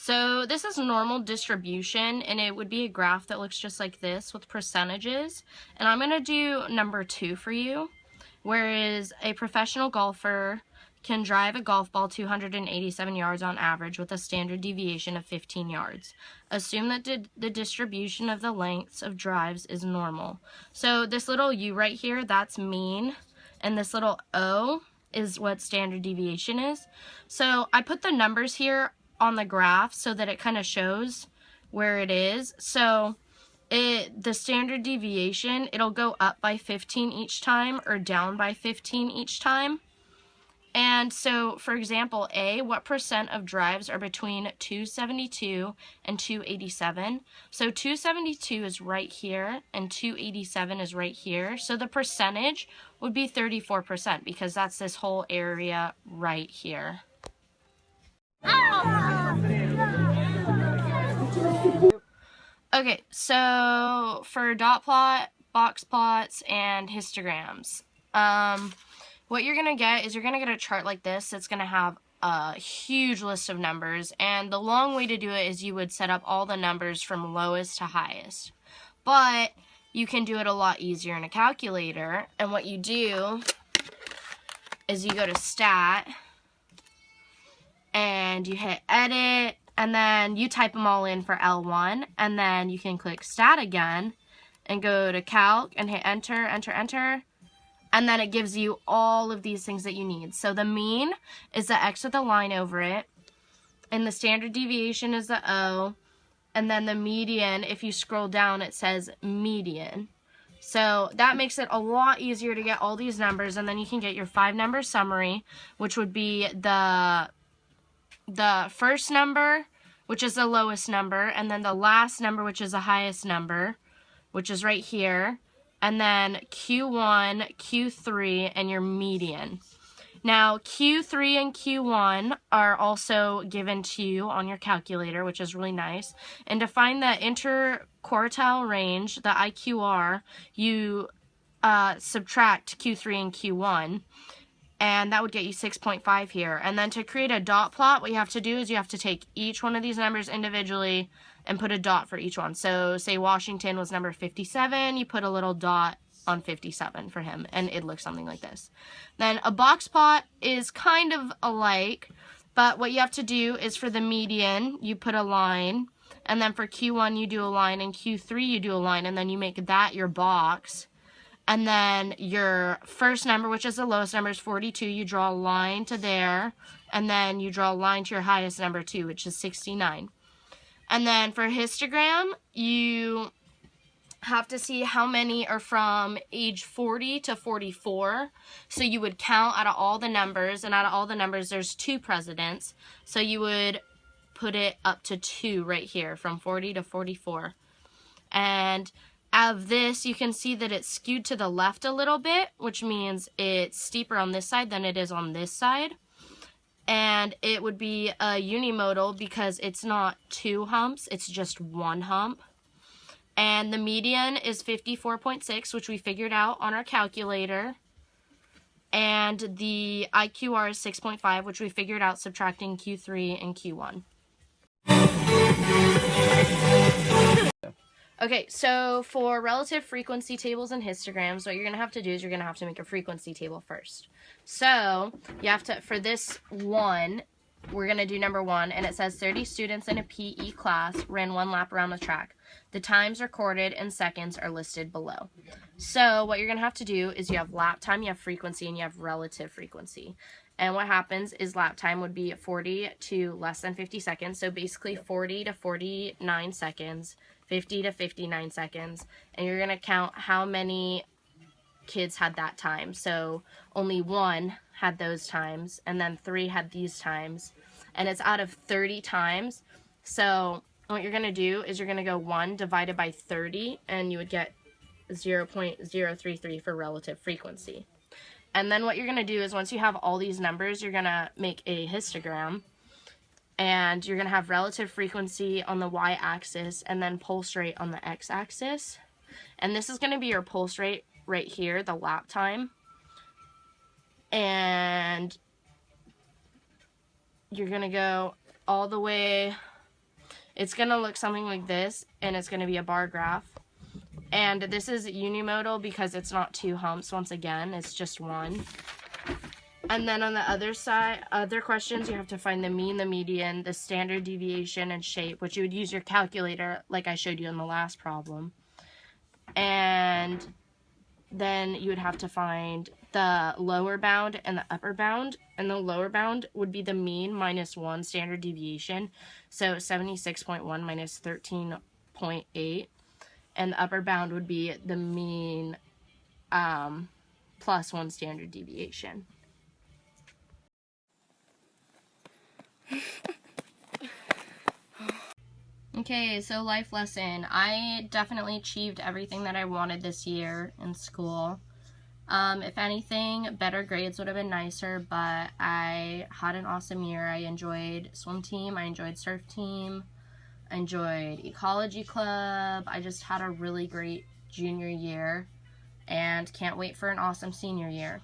So this is normal distribution, and it would be a graph that looks just like this with percentages. And I'm going to do number 2 for you, whereas a professional golfer can drive a golf ball 287 yards on average with a standard deviation of 15 yards. Assume that the distribution of the lengths of drives is normal. So this little U right here, that's mean, and this little O is what standard deviation is. So I put the numbers here on the graph so that it kind of shows where it is. So the standard deviation, it'll go up by 15 each time or down by 15 each time. And so, for example, A, what percent of drives are between 272 and 287? So 272 is right here and 287 is right here. So the percentage would be 34% because that's this whole area right here. Okay, so for dot plot, box plots, and histograms, what you're going to get is you're going to get a chart like this. It's going to have a huge list of numbers, and the long way to do it is you would set up all the numbers from lowest to highest. But you can do it a lot easier in a calculator, and what you do is you go to Stat, and you hit Edit, and then you type them all in for L1, and then you can click Stat again, and go to Calc, and hit Enter, Enter, Enter. And then it gives you all of these things that you need. So the mean is the X with a line over it. And the standard deviation is the O. And then the median, if you scroll down, it says median. So that makes it a lot easier to get all these numbers. And then you can get your 5-number summary, which would be the first number, which is the lowest number. And then the last number, which is the highest number, which is right here. And then Q1, Q3, and your median. Now, Q3 and Q1 are also given to you on your calculator, which is really nice. And to find the interquartile range, the IQR, you subtract Q3 and Q1, and that would get you 6.5 here. And then to create a dot plot, what you have to do is you have to take each one of these numbers individually and put a dot for each one. So say Washington was number 57, you put a little dot on 57 for him, and it looks something like this. Then a box plot is kind of alike, but what you have to do is for the median, you put a line, and then for Q1 you do a line, and Q3 you do a line, and then you make that your box. And then your first number, which is the lowest number, is 42. You draw a line to there, and then you draw a line to your highest number too, which is 69. And then for histogram, you have to see how many are from age 40 to 44. So you would count out of all the numbers, and out of all the numbers, there's 2 presidents. So you would put it up to 2 right here, from 40 to 44. And out of this, you can see that it's skewed to the left a little bit, which means it's steeper on this side than it is on this side. And it would be a unimodal because it's not 2 humps, it's just 1 hump. And the median is 54.6, which we figured out on our calculator. And the IQR is 6.5, which we figured out subtracting Q3 and Q1. Okay, so for relative frequency tables and histograms, what you're going to have to do is you're going to have to make a frequency table first. So you have to, for this one, we're going to do number 1, and it says 30 students in a PE class ran 1 lap around the track. The times recorded in seconds are listed below. So what you're going to have to do is you have lap time, you have frequency, and you have relative frequency. And what happens is lap time would be 40 to less than 50 seconds. So basically 40 to 49 seconds, 50 to 59 seconds. And you're going to count how many kids had that time. So only 1 had those times, and then 3 had these times. And it's out of 30 times. So what you're going to do is you're going to go 1 divided by 30, and you would get 0.033 for relative frequency. And then what you're going to do is once you have all these numbers, you're going to make a histogram, and you're going to have relative frequency on the y-axis and then pulse rate on the x-axis. And this is going to be your pulse rate right here, the lap time. And you're going to go all the way it's going to look something like this, and it's going to be a bar graph. And this is unimodal because it's not 2 humps. Once again, it's just 1. And then on the other side, other questions, you have to find the mean, the median, the standard deviation, and shape, which you would use your calculator like I showed you in the last problem. And then you would have to find the lower bound and the upper bound. And the lower bound would be the mean minus 1 standard deviation. So 76.1 minus 13.8. And the upper bound would be the mean plus 1 standard deviation. Okay, so life lesson. I definitely achieved everything that I wanted this year in school. If anything, better grades would have been nicer, but I had an awesome year. I enjoyed swim team, I enjoyed surf team, I enjoyed ecology club. I just had a really great junior year and can't wait for an awesome senior year.